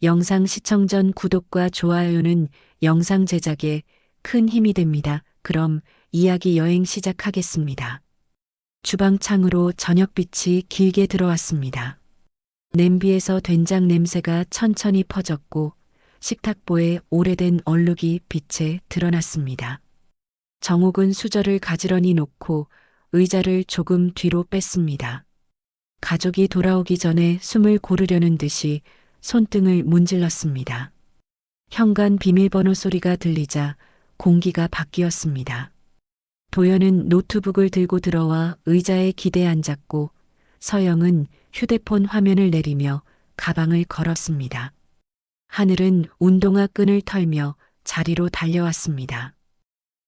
영상 시청 전 구독과 좋아요는 영상 제작에 큰 힘이 됩니다. 그럼 이야기 여행 시작하겠습니다. 주방 창으로 저녁빛이 길게 들어왔습니다. 냄비에서 된장 냄새가 천천히 퍼졌고 식탁보에 오래된 얼룩이 빛에 드러났습니다. 정옥은 수저를 가지런히 놓고 의자를 조금 뒤로 뺐습니다. 가족이 돌아오기 전에 숨을 고르려는 듯이 손등을 문질렀습니다. 현관 비밀번호 소리가 들리자 공기가 바뀌었습니다. 도연은 노트북을 들고 들어와 의자에 기대 앉았고 서영은 휴대폰 화면을 내리며 가방을 걸었습니다. 하늘은 운동화 끈을 털며 자리로 달려왔습니다.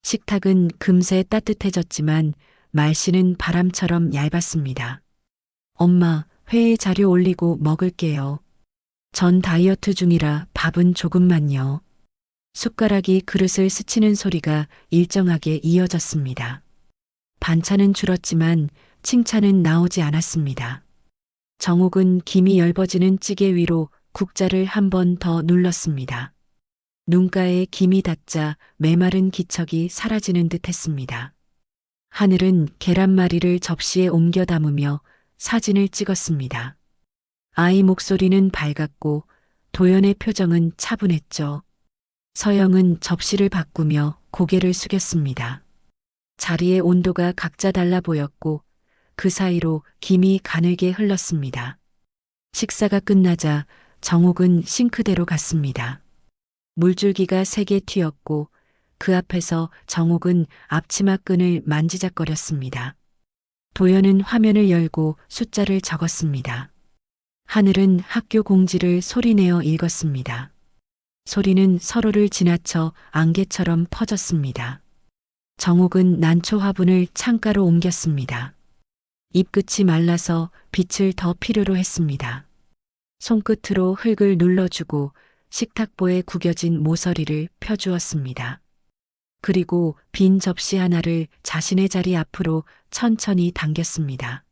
식탁은 금세 따뜻해졌지만 말씨는 바람처럼 얇았습니다. 엄마, 회의 자료 올리고 먹을게요. 전 다이어트 중이라 밥은 조금만요. 숟가락이 그릇을 스치는 소리가 일정하게 이어졌습니다. 반찬은 줄었지만 칭찬은 나오지 않았습니다. 정옥은 김이 엷어지는 찌개 위로 국자를 한 번 더 눌렀습니다. 눈가에 김이 닿자 메마른 기척이 사라지는 듯 했습니다. 하늘은 계란말이를 접시에 옮겨 담으며 사진을 찍었습니다. 아이 목소리는 밝았고 도연의 표정은 차분했죠. 서영은 접시를 바꾸며 고개를 숙였습니다. 자리의 온도가 각자 달라 보였고 그 사이로 김이 가늘게 흘렀습니다. 식사가 끝나자 정옥은 싱크대로 갔습니다. 물줄기가 세게 튀었고 그 앞에서 정옥은 앞치마 끈을 만지작거렸습니다. 도연은 화면을 열고 숫자를 적었습니다. 하늘은 학교 공지를 소리내어 읽었습니다. 소리는 서로를 지나쳐 안개처럼 퍼졌습니다. 정옥은 난초 화분을 창가로 옮겼습니다. 잎끝이 말라서 빛을 더 필요로 했습니다. 손끝으로 흙을 눌러주고 식탁보에 구겨진 모서리를 펴주었습니다. 그리고 빈 접시 하나를 자신의 자리 앞으로 천천히 당겼습니다.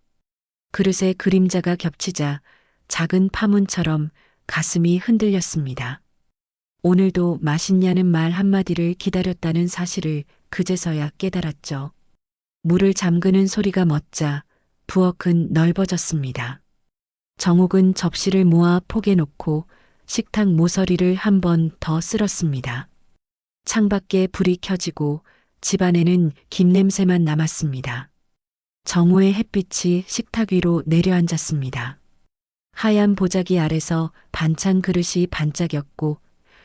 그릇에 그림자가 겹치자 작은 파문처럼 가슴이 흔들렸습니다. 오늘도 맛있냐는 말 한마디를 기다렸다는 사실을 그제서야 깨달았죠. 물을 잠그는 소리가 멎자 부엌은 넓어졌습니다. 정옥은 접시를 모아 폭에 놓고 식탁 모서리를 한 번 더 쓸었습니다. 창밖에 불이 켜지고 집안에는 김 냄새만 남았습니다. 정오의 햇빛이 식탁 위로 내려앉았습니다. 하얀 보자기 아래서 반찬 그릇이 반짝였고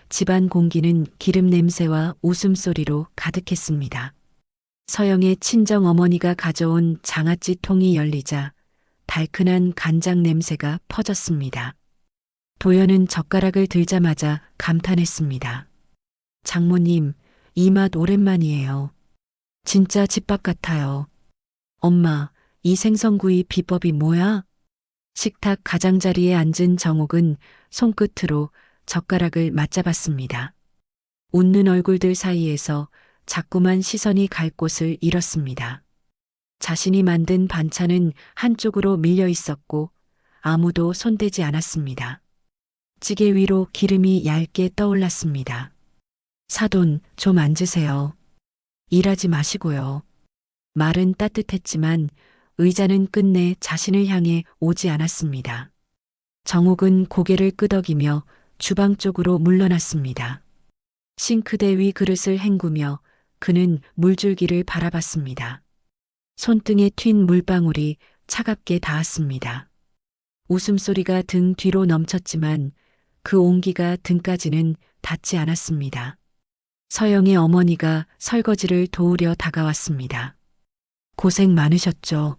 집안 공기는 기름 냄새와 웃음소리로 가득했습니다. 서영의 친정 어머니가 가져온 장아찌 통이 열리자 달큰한 간장 냄새가 퍼졌습니다. 도연은 젓가락을 들자마자 감탄했습니다. 장모님, 이 맛 오랜만이에요. 진짜 집밥 같아요. 엄마, 이 생선구이 비법이 뭐야? 식탁 가장자리에 앉은 정옥은 손끝으로 젓가락을 맞잡았습니다. 웃는 얼굴들 사이에서 자꾸만 시선이 갈 곳을 잃었습니다. 자신이 만든 반찬은 한쪽으로 밀려 있었고 아무도 손대지 않았습니다. 찌개 위로 기름이 얇게 떠올랐습니다. 사돈, 좀 앉으세요. 일하지 마시고요. 말은 따뜻했지만 의자는 끝내 자신을 향해 오지 않았습니다. 정옥은 고개를 끄덕이며 주방 쪽으로 물러났습니다. 싱크대 위 그릇을 헹구며 그는 물줄기를 바라봤습니다. 손등에 튄 물방울이 차갑게 닿았습니다. 웃음소리가 등 뒤로 넘쳤지만 그 온기가 등까지는 닿지 않았습니다. 서영의 어머니가 설거지를 도우려 다가왔습니다. 고생 많으셨죠.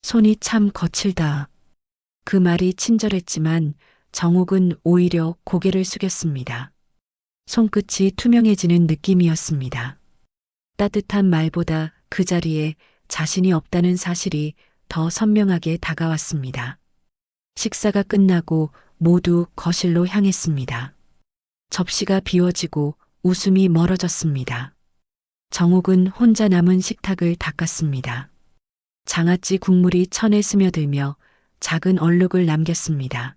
손이 참 거칠다. 그 말이 친절했지만 정옥은 오히려 고개를 숙였습니다. 손끝이 투명해지는 느낌이었습니다. 따뜻한 말보다 그 자리에 자신이 없다는 사실이 더 선명하게 다가왔습니다. 식사가 끝나고 모두 거실로 향했습니다. 접시가 비워지고 웃음이 멀어졌습니다. 정옥은 혼자 남은 식탁을 닦았습니다. 장아찌 국물이 천에 스며들며 작은 얼룩을 남겼습니다.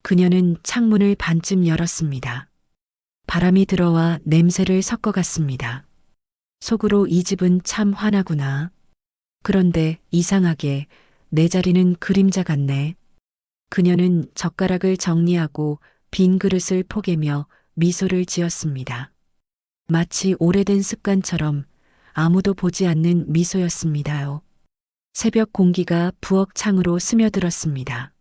그녀는 창문을 반쯤 열었습니다. 바람이 들어와 냄새를 섞어갔습니다. 속으로 이 집은 참 환하구나. 그런데 이상하게 내 자리는 그림자 같네. 그녀는 젓가락을 정리하고 빈 그릇을 포개며 미소를 지었습니다. 마치 오래된 습관처럼 아무도 보지 않는 미소였습니다요. 새벽 공기가 부엌 창으로 스며들었습니다.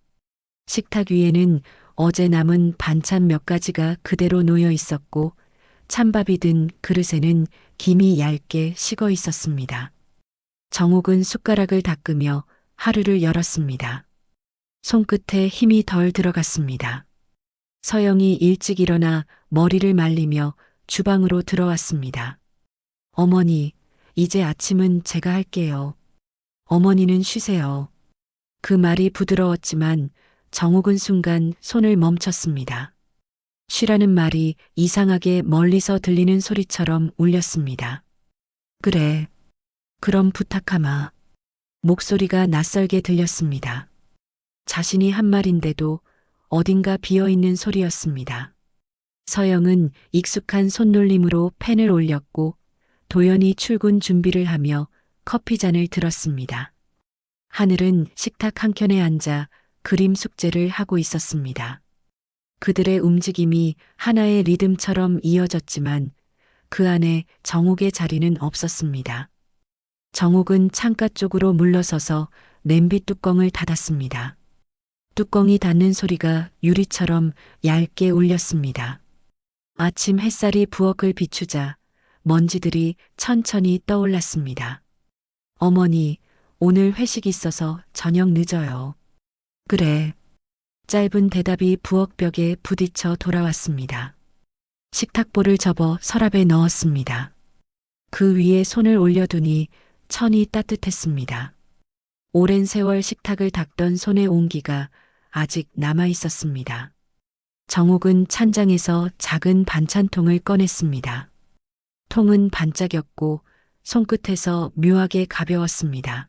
식탁 위에는 어제 남은 반찬 몇 가지가 그대로 놓여 있었고 찬밥이 든 그릇에는 김이 얇게 식어 있었습니다. 정옥은 숟가락을 닦으며 하루를 열었습니다. 손끝에 힘이 덜 들어갔습니다. 서영이 일찍 일어나 머리를 말리며 주방으로 들어왔습니다. 어머니, 이제 아침은 제가 할게요. 어머니는 쉬세요. 그 말이 부드러웠지만 정옥은 순간 손을 멈췄습니다. 쉬라는 말이 이상하게 멀리서 들리는 소리처럼 울렸습니다. 그래. 그럼 부탁하마. 목소리가 낯설게 들렸습니다. 자신이 한 말인데도 어딘가 비어있는 소리였습니다. 서영은 익숙한 손놀림으로 펜을 올렸고 도연히 출근 준비를 하며 커피잔을 들었습니다. 하늘은 식탁 한켠에 앉아 그림 숙제를 하고 있었습니다. 그들의 움직임이 하나의 리듬처럼 이어졌지만 그 안에 정옥의 자리는 없었습니다. 정옥은 창가 쪽으로 물러서서 냄비 뚜껑을 닫았습니다. 뚜껑이 닫는 소리가 유리처럼 얇게 울렸습니다. 아침 햇살이 부엌을 비추자 먼지들이 천천히 떠올랐습니다. 어머니, 오늘 회식 있어서 저녁 늦어요. 그래. 짧은 대답이 부엌 벽에 부딪혀 돌아왔습니다. 식탁볼을 접어 서랍에 넣었습니다. 그 위에 손을 올려두니 천이 따뜻했습니다. 오랜 세월 식탁을 닦던 손의 온기가 아직 남아 있었습니다. 정옥은 찬장에서 작은 반찬통을 꺼냈습니다. 통은 반짝였고 손끝에서 묘하게 가벼웠습니다.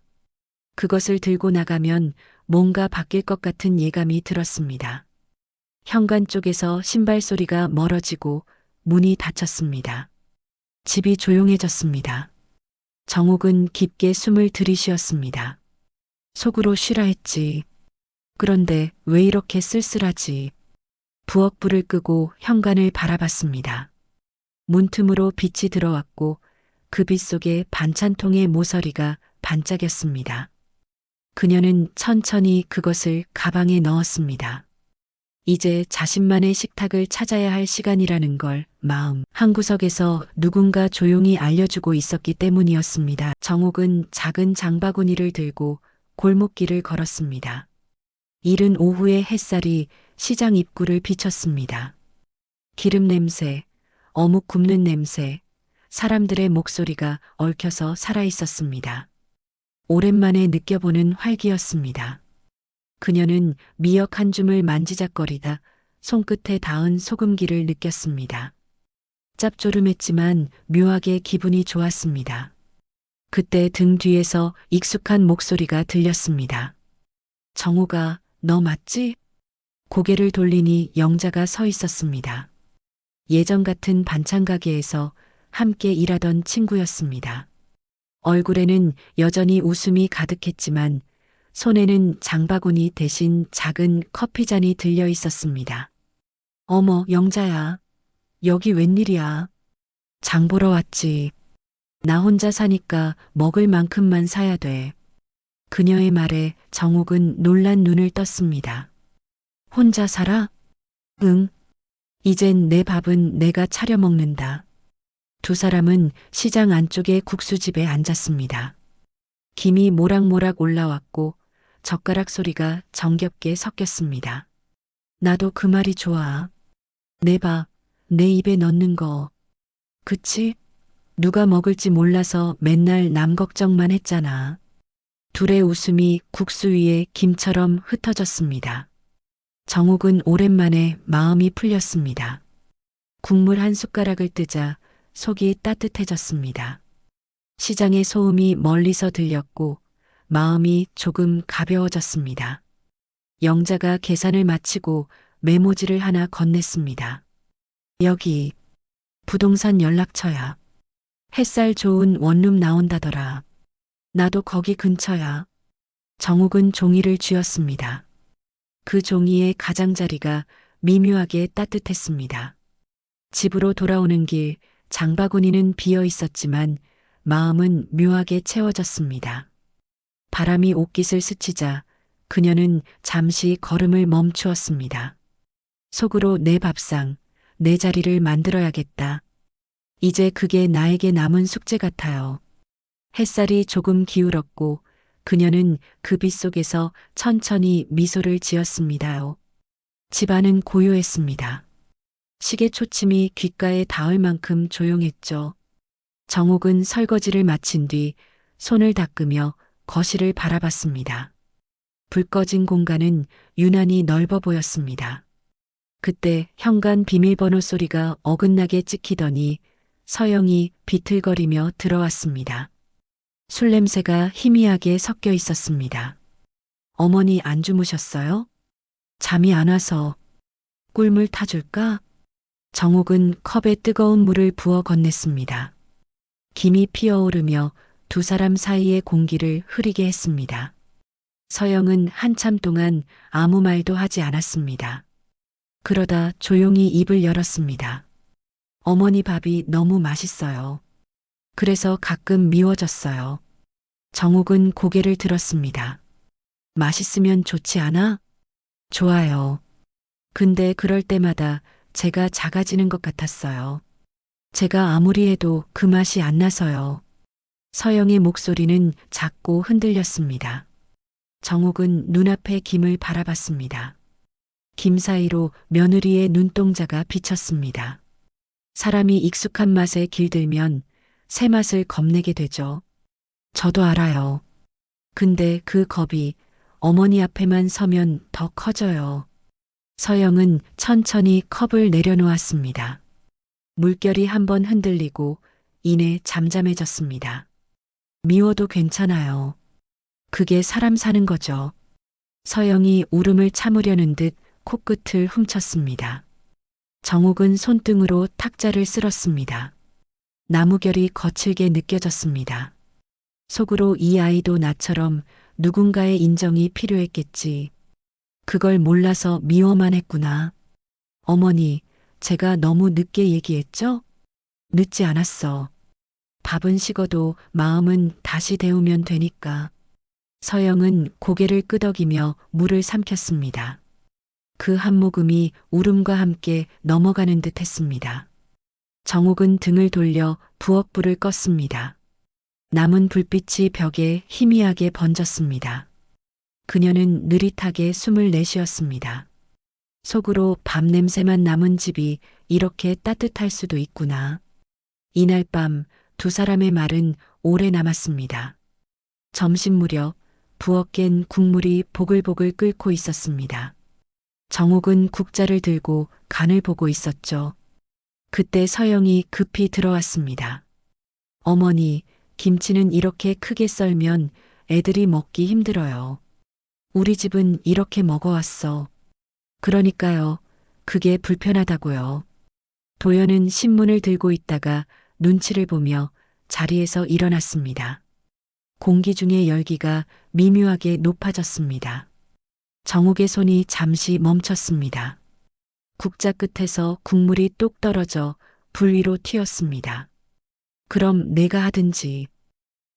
그것을 들고 나가면 뭔가 바뀔 것 같은 예감이 들었습니다. 현관 쪽에서 신발 소리가 멀어지고 문이 닫혔습니다. 집이 조용해졌습니다. 정옥은 깊게 숨을 들이쉬었습니다. 속으로 쉬라 했지. 그런데 왜 이렇게 쓸쓸하지? 부엌 불을 끄고 현관을 바라봤습니다. 문틈으로 빛이 들어왔고 그 빛 속에 반찬통의 모서리가 반짝였습니다. 그녀는 천천히 그것을 가방에 넣었습니다. 이제 자신만의 식탁을 찾아야 할 시간이라는 걸 마음 한구석에서 누군가 조용히 알려주고 있었기 때문이었습니다. 정옥은 작은 장바구니를 들고 골목길을 걸었습니다. 이른 오후의 햇살이 시장 입구를 비쳤습니다. 기름 냄새, 어묵 굽는 냄새, 사람들의 목소리가 얽혀서 살아있었습니다. 오랜만에 느껴보는 활기였습니다. 그녀는 미역 한 줌을 만지작거리다 손끝에 닿은 소금기를 느꼈습니다. 짭조름했지만 묘하게 기분이 좋았습니다. 그때 등 뒤에서 익숙한 목소리가 들렸습니다. 정호가 너 맞지? 고개를 돌리니 영자가 서 있었습니다. 예전 같은 반찬 가게에서 함께 일하던 친구였습니다. 얼굴에는 여전히 웃음이 가득했지만 손에는 장바구니 대신 작은 커피잔이 들려 있었습니다. 어머, 영자야. 여기 웬일이야? 장 보러 왔지. 나 혼자 사니까 먹을 만큼만 사야 돼. 그녀의 말에 정옥은 놀란 눈을 떴습니다. 혼자 살아? 응. 이젠 내 밥은 내가 차려 먹는다. 두 사람은 시장 안쪽의 국수집에 앉았습니다. 김이 모락모락 올라왔고 젓가락 소리가 정겹게 섞였습니다. 나도 그 말이 좋아. 내 밥, 내 입에 넣는 거. 그치? 누가 먹을지 몰라서 맨날 남 걱정만 했잖아. 둘의 웃음이 국수 위에 김처럼 흩어졌습니다. 정옥은 오랜만에 마음이 풀렸습니다. 국물 한 숟가락을 뜨자 속이 따뜻해졌습니다. 시장의 소음이 멀리서 들렸고 마음이 조금 가벼워졌습니다. 영자가 계산을 마치고 메모지를 하나 건넸습니다. 여기 부동산 연락처야. 햇살 좋은 원룸 나온다더라. 나도 거기 근처야. 정욱은 종이를 쥐었습니다. 그 종이의 가장자리가 미묘하게 따뜻했습니다. 집으로 돌아오는 길 장바구니는 비어 있었지만 마음은 묘하게 채워졌습니다. 바람이 옷깃을 스치자 그녀는 잠시 걸음을 멈추었습니다. 속으로 내 밥상, 내 자리를 만들어야겠다. 이제 그게 나에게 남은 숙제 같아요. 햇살이 조금 기울었고 그녀는 그 빛 속에서 천천히 미소를 지었습니다요. 집안은 고요했습니다. 시계 초침이 귓가에 닿을 만큼 조용했죠. 정옥은 설거지를 마친 뒤 손을 닦으며 거실을 바라봤습니다. 불 꺼진 공간은 유난히 넓어 보였습니다. 그때 현관 비밀번호 소리가 어긋나게 찍히더니 서영이 비틀거리며 들어왔습니다. 술 냄새가 희미하게 섞여 있었습니다. 어머니 안 주무셨어요? 잠이 안 와서 꿀물 타줄까? 정옥은 컵에 뜨거운 물을 부어 건넸습니다. 김이 피어오르며 두 사람 사이의 공기를 흐리게 했습니다. 서영은 한참 동안 아무 말도 하지 않았습니다. 그러다 조용히 입을 열었습니다. 어머니 밥이 너무 맛있어요. 그래서 가끔 미워졌어요. 정욱은 고개를 들었습니다. 맛있으면 좋지 않아? 좋아요. 근데 그럴 때마다 제가 작아지는 것 같았어요. 제가 아무리 해도 그 맛이 안 나서요. 서영의 목소리는 작고 흔들렸습니다. 정욱은 눈앞의 김을 바라봤습니다. 김 사이로 며느리의 눈동자가 비쳤습니다. 사람이 익숙한 맛에 길들면 새 맛을 겁내게 되죠. 저도 알아요. 근데 그 겁이 어머니 앞에만 서면 더 커져요. 서영은 천천히 컵을 내려놓았습니다. 물결이 한번 흔들리고 이내 잠잠해졌습니다. 미워도 괜찮아요. 그게 사람 사는 거죠. 서영이 울음을 참으려는 듯 코끝을 훔쳤습니다. 정욱은 손등으로 탁자를 쓸었습니다. 나무결이 거칠게 느껴졌습니다. 속으로 이 아이도 나처럼 누군가의 인정이 필요했겠지. 그걸 몰라서 미워만 했구나. 어머니, 제가 너무 늦게 얘기했죠? 늦지 않았어. 밥은 식어도 마음은 다시 데우면 되니까. 서영은 고개를 끄덕이며 물을 삼켰습니다. 그 한 모금이 울음과 함께 넘어가는 듯 했습니다. 정욱은 등을 돌려 부엌불을 껐습니다. 남은 불빛이 벽에 희미하게 번졌습니다. 그녀는 느릿하게 숨을 내쉬었습니다. 속으로 밥 냄새만 남은 집이 이렇게 따뜻할 수도 있구나. 이날 밤 두 사람의 말은 오래 남았습니다. 점심 무렵 부엌엔 국물이 보글보글 끓고 있었습니다. 정욱은 국자를 들고 간을 보고 있었죠. 그때 서영이 급히 들어왔습니다. 어머니, 김치는 이렇게 크게 썰면 애들이 먹기 힘들어요. 우리 집은 이렇게 먹어왔어. 그러니까요. 그게 불편하다고요. 도연은 신문을 들고 있다가 눈치를 보며 자리에서 일어났습니다. 공기 중의 열기가 미묘하게 높아졌습니다. 정욱의 손이 잠시 멈췄습니다. 국자 끝에서 국물이 뚝 떨어져 불 위로 튀었습니다. 그럼 내가 하든지.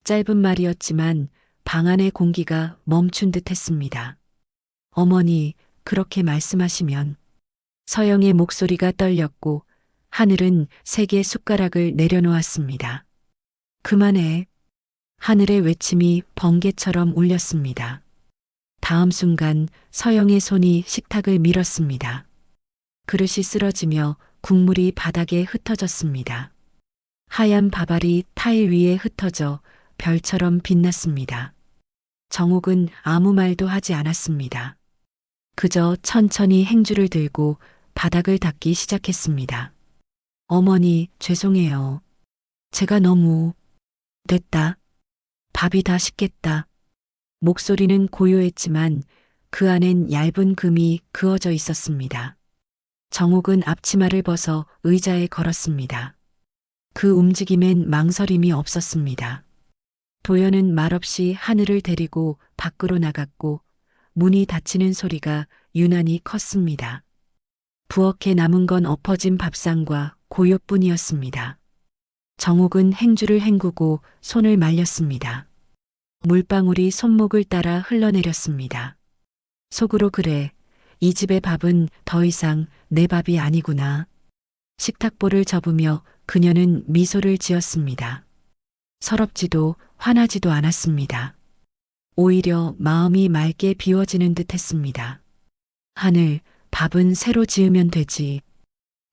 짧은 말이었지만 방 안의 공기가 멈춘 듯 했습니다. 어머니, 그렇게 말씀하시면. 서영의 목소리가 떨렸고 하늘은 세 개 숟가락을 내려놓았습니다. 그만해. 하늘의 외침이 번개처럼 울렸습니다. 다음 순간 서영의 손이 식탁을 밀었습니다. 그릇이 쓰러지며 국물이 바닥에 흩어졌습니다. 하얀 밥알이 타일 위에 흩어져 별처럼 빛났습니다. 정욱은 아무 말도 하지 않았습니다. 그저 천천히 행주를 들고 바닥을 닦기 시작했습니다. 어머니, 죄송해요. 제가 너무... 됐다. 밥이 다 식겠다. 목소리는 고요했지만 그 안엔 얇은 금이 그어져 있었습니다. 정옥은 앞치마를 벗어 의자에 걸었습니다. 그 움직임엔 망설임이 없었습니다. 도연은 말없이 하늘을 데리고 밖으로 나갔고 문이 닫히는 소리가 유난히 컸습니다. 부엌에 남은 건 엎어진 밥상과 고요뿐이었습니다. 정옥은 행주를 헹구고 손을 말렸습니다. 물방울이 손목을 따라 흘러내렸습니다. 속으로 그래, 이 집의 밥은 더 이상 내 밥이 아니구나. 식탁보를 접으며 그녀는 미소를 지었습니다. 서럽지도 화나지도 않았습니다. 오히려 마음이 맑게 비워지는 듯 했습니다. 하늘, 밥은 새로 지으면 되지.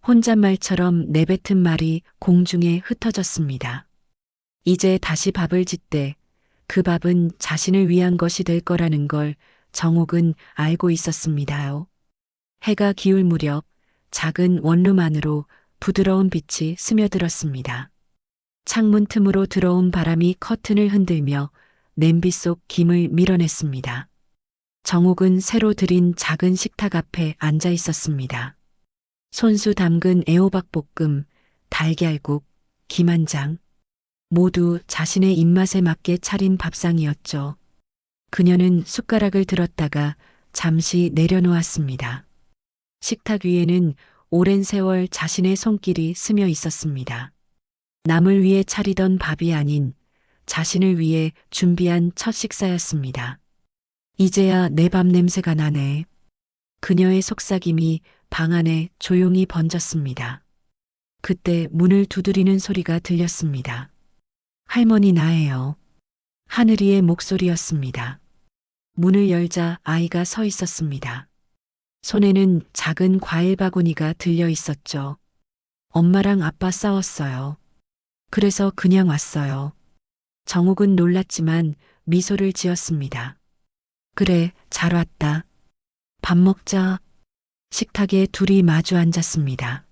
혼잣말처럼 내뱉은 말이 공중에 흩어졌습니다. 이제 다시 밥을 짓되 그 밥은 자신을 위한 것이 될 거라는 걸 정옥은 알고 있었습니다요. 해가 기울 무렵 작은 원룸 안으로 부드러운 빛이 스며들었습니다. 창문 틈으로 들어온 바람이 커튼을 흔들며 냄비 속 김을 밀어냈습니다. 정옥은 새로 들인 작은 식탁 앞에 앉아 있었습니다. 손수 담근 애호박볶음, 달걀국, 김 한 장, 모두 자신의 입맛에 맞게 차린 밥상이었죠. 그녀는 숟가락을 들었다가 잠시 내려놓았습니다. 식탁 위에는 오랜 세월 자신의 손길이 스며 있었습니다. 남을 위해 차리던 밥이 아닌 자신을 위해 준비한 첫 식사였습니다. 이제야 내 밥 냄새가 나네. 그녀의 속삭임이 방 안에 조용히 번졌습니다. 그때 문을 두드리는 소리가 들렸습니다. 할머니 나예요. 하늘이의 목소리였습니다. 문을 열자 아이가 서 있었습니다. 손에는 작은 과일 바구니가 들려 있었죠. 엄마랑 아빠 싸웠어요. 그래서 그냥 왔어요. 정옥은 놀랐지만 미소를 지었습니다. 그래, 잘 왔다. 밥 먹자. 식탁에 둘이 마주 앉았습니다.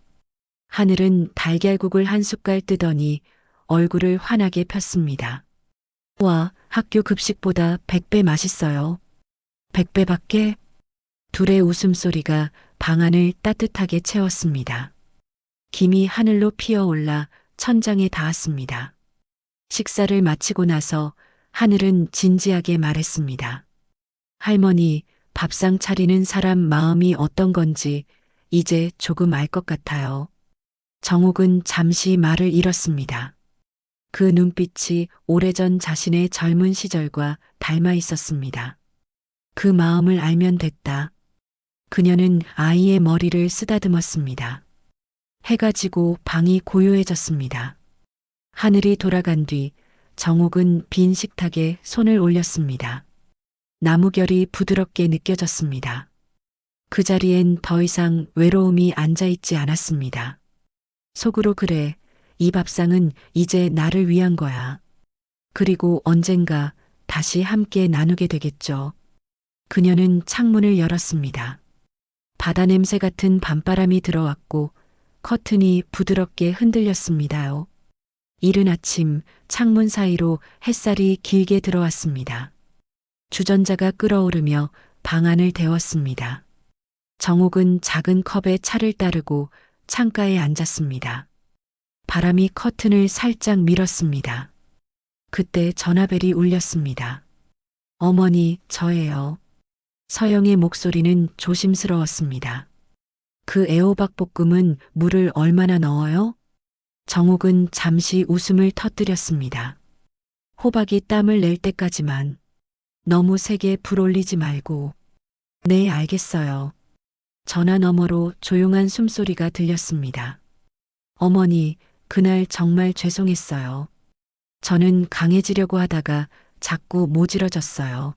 하늘은 달걀국을 한 숟갈 뜨더니 얼굴을 환하게 폈습니다. 와, 학교 급식보다 100배 맛있어요. 100배밖에? 둘의 웃음소리가 방 안을 따뜻하게 채웠습니다. 김이 하늘로 피어올라 천장에 닿았습니다. 식사를 마치고 나서 하늘은 진지하게 말했습니다. 할머니, 밥상 차리는 사람 마음이 어떤 건지 이제 조금 알 것 같아요. 정옥은 잠시 말을 잃었습니다. 그 눈빛이 오래전 자신의 젊은 시절과 닮아 있었습니다. 그 마음을 알면 됐다. 그녀는 아이의 머리를 쓰다듬었습니다. 해가 지고 방이 고요해졌습니다. 하늘이 돌아간 뒤 정옥은 빈 식탁에 손을 올렸습니다. 나무결이 부드럽게 느껴졌습니다. 그 자리엔 더 이상 외로움이 앉아있지 않았습니다. 속으로 그래, 이 밥상은 이제 나를 위한 거야. 그리고 언젠가 다시 함께 나누게 되겠죠. 그녀는 창문을 열었습니다. 바다 냄새 같은 밤바람이 들어왔고 커튼이 부드럽게 흔들렸습니다요. 이른 아침 창문 사이로 햇살이 길게 들어왔습니다. 주전자가 끓어오르며 방 안을 데웠습니다. 정옥은 작은 컵에 차를 따르고 창가에 앉았습니다. 바람이 커튼을 살짝 밀었습니다. 그때 전화벨이 울렸습니다. 어머니, 저예요. 서영의 목소리는 조심스러웠습니다. 그 애호박 볶음은 물을 얼마나 넣어요? 정옥은 잠시 웃음을 터뜨렸습니다. 호박이 땀을 낼 때까지만. 너무 세게 불 올리지 말고. 네, 알겠어요. 전화 너머로 조용한 숨소리가 들렸습니다. 어머니, 그날 정말 죄송했어요. 저는 강해지려고 하다가 자꾸 모질어졌어요.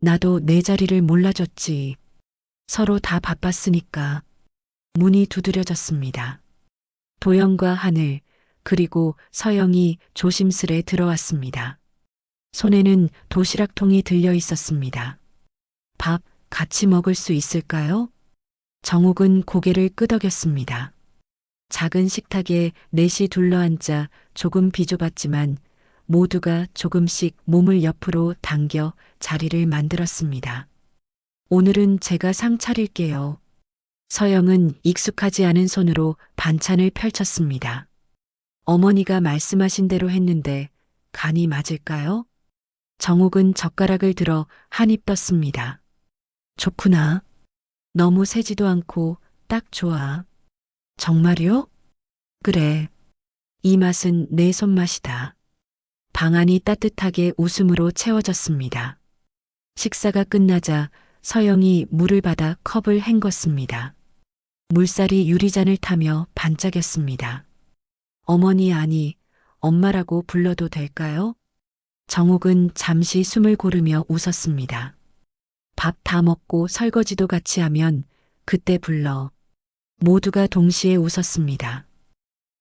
나도 내 자리를 몰라줬지. 서로 다 바빴으니까. 문이 두드려졌습니다. 도영과 하늘, 그리고 서영이 조심스레 들어왔습니다. 손에는 도시락통이 들려 있었습니다. 밥 같이 먹을 수 있을까요? 정옥은 고개를 끄덕였습니다. 작은 식탁에 넷이 둘러앉아 조금 비좁았지만 모두가 조금씩 몸을 옆으로 당겨 자리를 만들었습니다. 오늘은 제가 상 차릴게요. 서영은 익숙하지 않은 손으로 반찬을 펼쳤습니다. 어머니가 말씀하신 대로 했는데 간이 맞을까요? 정옥은 젓가락을 들어 한 입 떴습니다. 좋구나. 너무 세지도 않고 딱 좋아. 정말요? 그래. 이 맛은 내 손맛이다. 방안이 따뜻하게 웃음으로 채워졌습니다. 식사가 끝나자 서영이 물을 받아 컵을 헹궜습니다. 물살이 유리잔을 타며 반짝였습니다. 어머니 아니, 엄마라고 불러도 될까요? 정옥은 잠시 숨을 고르며 웃었습니다. 밥 다 먹고 설거지도 같이 하면 그때 불러. 모두가 동시에 웃었습니다.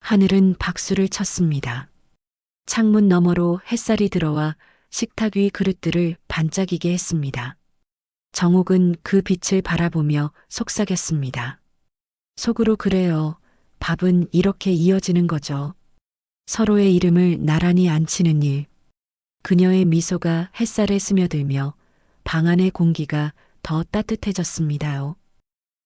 하늘은 박수를 쳤습니다. 창문 너머로 햇살이 들어와 식탁 위 그릇들을 반짝이게 했습니다. 정옥은 그 빛을 바라보며 속삭였습니다. 속으로 그래요. 밥은 이렇게 이어지는 거죠. 서로의 이름을 나란히 앉히는 일. 그녀의 미소가 햇살에 스며들며 방 안의 공기가 더 따뜻해졌습니다요.